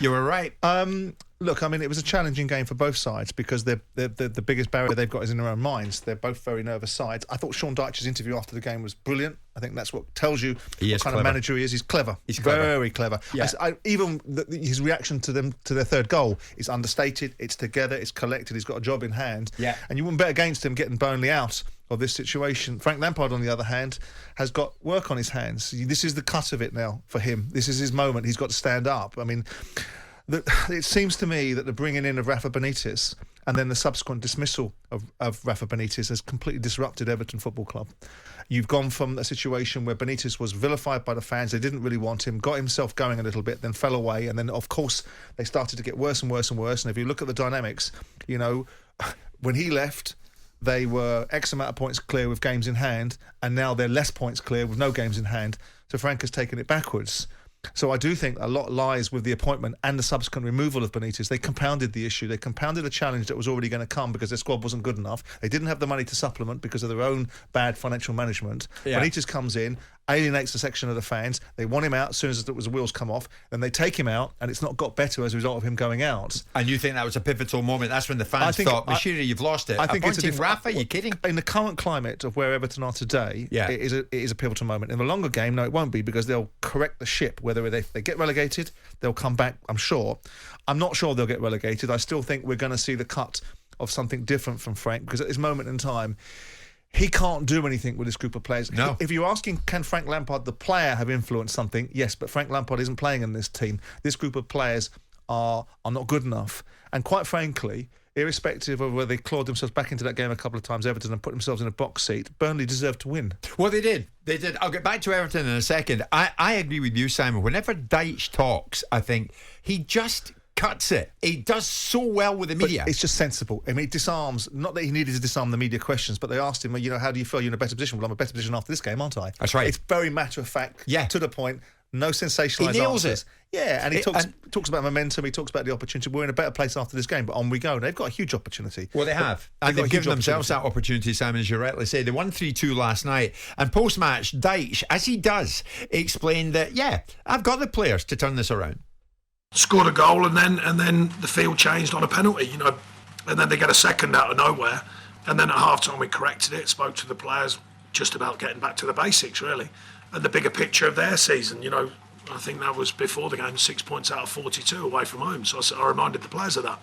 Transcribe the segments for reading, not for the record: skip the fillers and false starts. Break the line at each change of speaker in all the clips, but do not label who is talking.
You were right.
Look, I mean, it was a challenging game for both sides because the biggest barrier they've got is in their own minds. They're both very nervous sides. I thought Sean Dyche's interview after the game was brilliant. I think that's what tells you what kind of manager he is. He's clever. He's very clever. Yeah. His reaction to their third goal is understated. It's together. It's collected. He's got a job in hand.
Yeah.
And you wouldn't bet against him getting Burnley out of this situation. Frank Lampard, on the other hand, has got work on his hands. This is the cut of it now for him. This is his moment. He's got to stand up. I mean, it seems to me that the bringing in of Rafa Benitez and then the subsequent dismissal of Rafa Benitez has completely disrupted Everton Football Club. You've gone from a situation where Benitez was vilified by the fans, they didn't really want him, got himself going a little bit, then fell away, and then, of course, they started to get worse and worse and worse. And if you look at the dynamics, when he left, they were X amount of points clear with games in hand, and now they're less points clear with no games in hand. So Frank has taken it backwards. So I do think a lot lies with the appointment and the subsequent removal of Benitez. They compounded the issue. They compounded a challenge that was already going to come because their squad wasn't good enough. They didn't have the money to supplement because of their own bad financial management. Yeah. Benitez comes in, alienates a section of the fans. They want him out as soon as the wheels come off. Then they take him out, and it's not got better as a result of him going out.
And you think that was a pivotal moment? That's when the fans thought, Mashiri, you've lost it.
I think it's a
Rafa, are you kidding?
In the current climate of where Everton are today, it is a pivotal moment. In the longer game, no, it won't be, because they'll correct the ship. Whether they get relegated, they'll come back, I'm sure. I'm not sure they'll get relegated. I still think we're going to see the cut of something different from Frank, because at this moment in time, he can't do anything with this group of players.
No.
If you're asking, can Frank Lampard, the player, have influenced something? Yes, but Frank Lampard isn't playing in this team. This group of players are not good enough. And quite frankly, irrespective of whether they clawed themselves back into that game a couple of times, Everton, and put themselves in a box seat, Burnley deserved to win.
Well, they did. They did. I'll get back to Everton in a second. I agree with you, Simon. Whenever Dyche talks, I think he just cuts it. He does so well with the media.
But it's just sensible. I mean, it disarms, not that he needed to disarm the media questions, but they asked him, how do you feel you're in a better position? Well, I'm in a better position after this game, aren't I?
That's right.
It's very matter of fact, to the point, no sensationalised
He nails
answers.
it.
Yeah, and he talks about momentum, he talks about the opportunity. We're in a better place after this game, but on we go. And they've got a huge opportunity.
Well, they have. And they've given themselves that opportunity, Simon, as you rightly say. They won 3-2 last night. And post-match, Dyche, as he does, explained that, I've got the players to turn this around.
Scored a goal and then the field changed on a penalty, and then they get a second out of nowhere, and then at half-time we corrected it, spoke to the players just about getting back to the basics, really, and the bigger picture of their season. I think that was before the game, 6 points out of 42 away from home, so I reminded the players of that.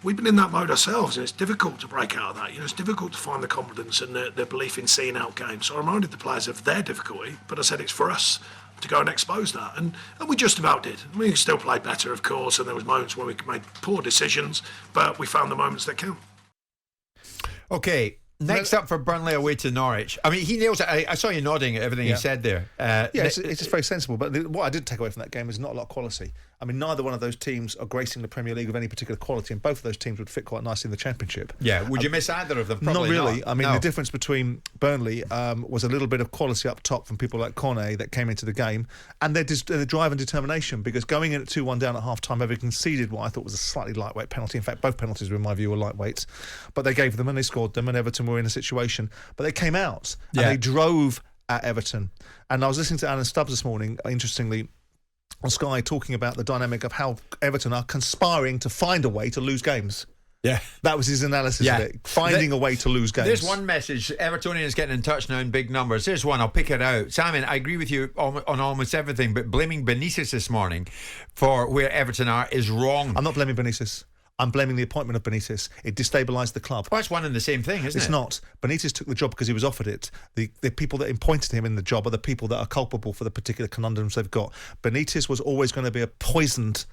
We've been in that mode ourselves, and it's difficult to break out of that. It's difficult to find the confidence and the belief in seeing out games. So I reminded the players of their difficulty, but I said it's for us to go and expose that, and we just about did. We still played better, of course, and there was moments where we made poor decisions, but we found the moments that count.
Okay, next up for Burnley away to Norwich. I mean, he nails it. I saw you nodding at everything he said there.
It's just very sensible. But what I did take away from that game is not a lot of quality. I mean, neither one of those teams are gracing the Premier League with any particular quality, and both of those teams would fit quite nicely in the Championship.
Yeah, would you miss either of them? Probably
not really.
Not.
I mean, the difference between Burnley was a little bit of quality up top from people like Cornet that came into the game, and their drive and determination, because going in at 2-1 down at half-time, having conceded what I thought was a slightly lightweight penalty. In fact, both penalties, in my view, were lightweights. But they gave them and they scored them, and Everton were in a situation. But they came out and they drove at Everton. And I was listening to Alan Stubbs this morning, interestingly, on Sky, talking about the dynamic of how Everton are conspiring to find a way to lose games. Yeah. That was his analysis of it. Finding a way to lose games.
There's one message. Evertonians getting in touch now in big numbers. Here's one. I'll pick it out. Simon, I agree with you on almost everything, but blaming Benitez this morning for where Everton are is wrong.
I'm not blaming Benitez. I'm blaming the appointment of Benitez. It destabilised the club.
Well, it's one and the same thing, isn't it?
It's not. Benitez took the job because he was offered it. The people that appointed him in the job are the people that are culpable for the particular conundrums they've got. Benitez was always going to be a poisoned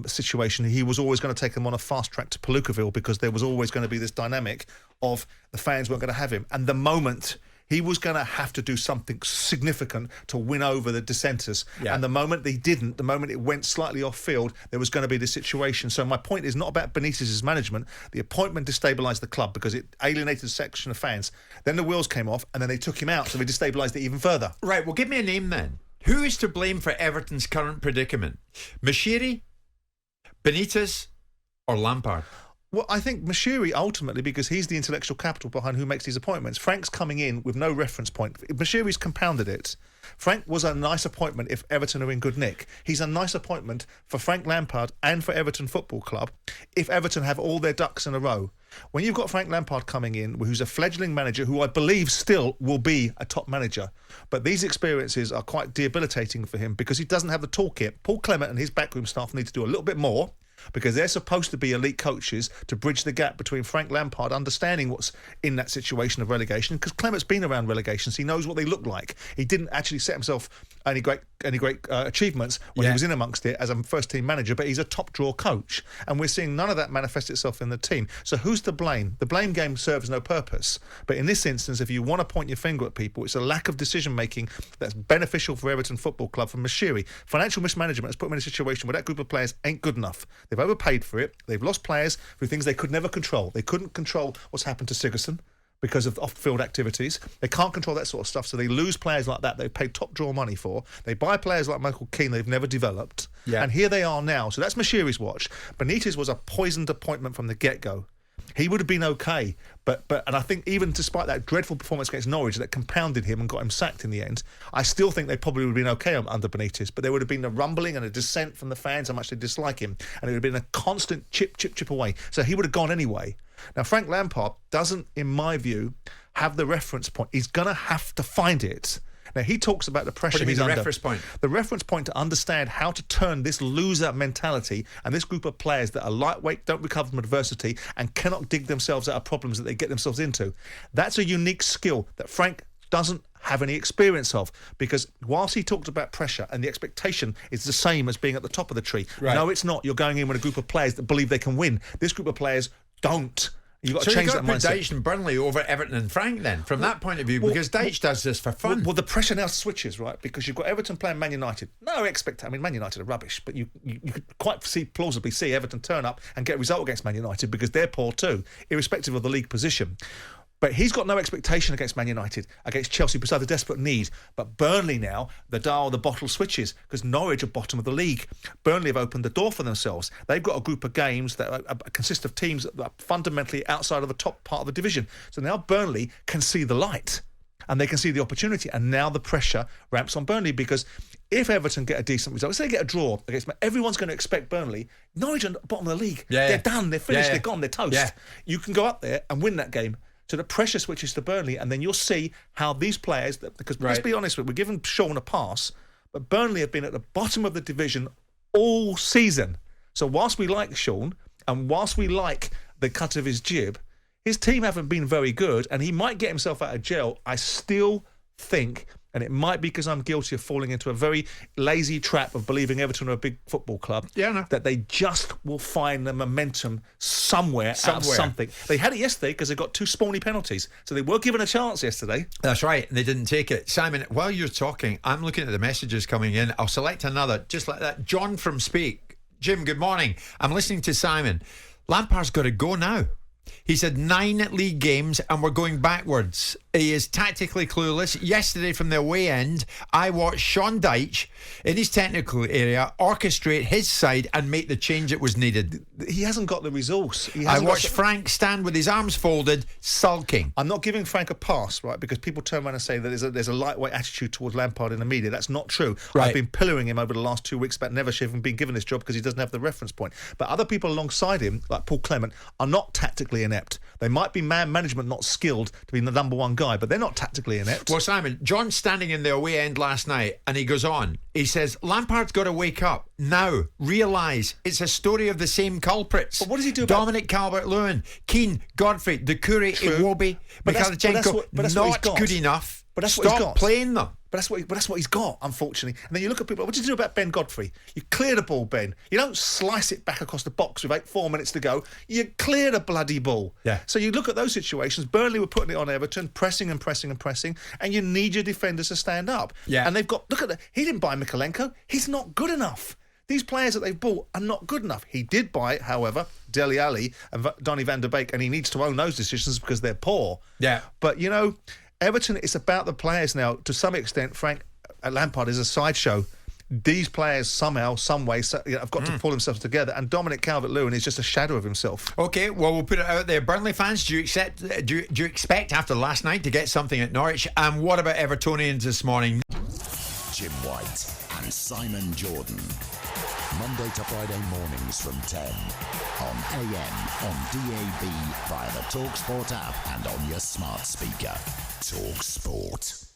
situation. He was always going to take them on a fast track to Palookaville, because there was always going to be this dynamic of the fans weren't going to have him. And the moment he was going to have to do something significant to win over the dissenters. Yeah. And the moment they didn't, the moment it went slightly off field, there was going to be this situation. So my point is not about Benitez's management. The appointment destabilised the club because it alienated a section of fans. Then the wheels came off, and then they took him out, so they destabilised it even further.
Right, well, give me a name then. Who is to blame for Everton's current predicament? Mashiri, Benitez, or Lampard?
Well, I think Mashiri ultimately, because he's the intellectual capital behind who makes these appointments. Frank's coming in with no reference point. Mashiri's compounded it. Frank was a nice appointment if Everton are in good nick. He's a nice appointment for Frank Lampard and for Everton Football Club if Everton have all their ducks in a row. When you've got Frank Lampard coming in, who's a fledgling manager, who I believe still will be a top manager, but these experiences are quite debilitating for him because he doesn't have the toolkit. Paul Clement and his backroom staff need to do a little bit more, because they're supposed to be elite coaches to bridge the gap between Frank Lampard understanding what's in that situation of relegation, because Clement's been around relegations. He knows what they look like. He didn't actually set himself any great achievements when he was in amongst it as a first-team manager, but he's a top-draw coach. And we're seeing none of that manifest itself in the team. So who's to blame? The blame game serves no purpose. But in this instance, if you want to point your finger at people, it's a lack of decision-making that's beneficial for Everton Football Club from Mashiri. Financial mismanagement has put him in a situation where that group of players ain't good enough. They've overpaid for it. They've lost players through things they could never control. They couldn't control what's happened to Sigurdsson because of off-field activities. They can't control that sort of stuff, so they lose players like that they've paid top-draw money for. They buy players like Michael Keane they've never developed. Yeah. And here they are now. So that's Mashiri's watch. Benitez was a poisoned appointment from the get-go. He would have been okay, but and I think even despite that dreadful performance against Norwich that compounded him and got him sacked in the end, I still think they probably would have been okay under Benitez, but there would have been a rumbling and a dissent from the fans how much they dislike him, and it would have been a constant chip away. So he would have gone anyway. Now, Frank Lampard doesn't, in my view, have the reference point. He's going to have to find it. Now, he talks about the pressure he's under.
Reference point?
The reference point to understand how to turn this loser mentality and this group of players that are lightweight, don't recover from adversity, and cannot dig themselves out of problems that they get themselves into. That's a unique skill that Frank doesn't have any experience of, because whilst he talked about pressure and the expectation is the same as being at the top of the tree, no, it's not. You're going in with a group of players that believe they can win. This group of players don't. You've got to change that mindset. So you've got to put Dyche and Burnley over Everton and Frank then, from that point of view, because Dyche does this for fun. Well, the pressure now switches, right? Because you've got Everton playing Man United. No expectation. I mean, Man United are rubbish, but you could quite plausibly see Everton turn up and get a result against Man United because they're poor too, irrespective of the league position. But he's got no expectation against Man United, against Chelsea, beside the desperate need. But Burnley now, the bottle switches, because Norwich are bottom of the league. Burnley have opened the door for themselves. They've got a group of games that consist of teams that are fundamentally outside of the top part of the division. So now Burnley can see the light, and they can see the opportunity. And now the pressure ramps on Burnley, because if Everton get a decent result, let's say they get a draw against, everyone's going to expect Burnley. Norwich are bottom of the league. They're done. They're finished. They're gone. They're toast. You can go up there and win that game. So the pressure switches to Burnley, and then you'll see how these players, because let's be honest, we're giving Sean a pass, but Burnley have been at the bottom of the division all season. So whilst we like Sean, and whilst we like the cut of his jib, his team haven't been very good, and he might get himself out of jail. I still think, and it might be because I'm guilty of falling into a very lazy trap of believing Everton are a big football club, that they just will find the momentum somewhere. Out of something. They had it yesterday because they got 2 spawny penalties, so they were given a chance yesterday.
That's right, and they didn't take it. Simon, while you're talking, I'm looking at the messages coming in. I'll select another, just like that. John from Speak. Jim, good morning. I'm listening to Simon. Lampard's got to go now. He's had 9 league games and we're going backwards. He is tactically clueless. Yesterday from the away end, I watched Sean Dyche in his technical area orchestrate his side and make the change that was needed.
He hasn't got the resource.
I watched Frank stand with his arms folded, sulking.
I'm not giving Frank a pass, right, because people turn around and say that there's a lightweight attitude towards Lampard in the media. That's not true. Right. I've been pilloring him over the last 2 weeks about never having been given this job because he doesn't have the reference point. But other people alongside him, like Paul Clement, are not tactically inept. They might be man management, not skilled to be the number one guy, but they're not tactically inept.
Well, Simon, John's standing in the away end last night and he goes on. He says, Lampard's got to wake up now, realise it's a story of the same culprits.
But what does he do about
Dominic Calvert-Lewin, Keane, Godfrey, Doucouré, Iwobi, Mikhailchenko, not good enough.
But that's what he's got.
Stop playing them.
But that's what he's got, unfortunately. And then you look at people, what did you do about Ben Godfrey? You clear the ball, Ben. You don't slice it back across the box with 4 minutes to go. You clear the bloody ball.
Yeah.
So you look at those situations. Burnley were putting it on Everton, pressing and pressing and pressing, and you need your defenders to stand up.
Yeah.
And they've got, look at that. He didn't buy Mikhailchenko. He's not good enough. These players that they've bought are not good enough. He did buy, however, Dele Alli and Donny van der Beek, and he needs to own those decisions because they're poor.
Yeah.
But, you know, Everton, it's about the players now. To some extent, Frank Lampard is a sideshow. these players somehow, some way, have got to pull themselves together. And Dominic Calvert-Lewin is just a shadow of himself.
Okay, well, we'll put it out there. Burnley fans, do you expect after last night to get something at Norwich? And what about Evertonians this morning?
Jim White and Simon Jordan. Monday to Friday mornings from 10 on AM, on DAB, via the talkSPORT app and on your smart speaker. talkSPORT.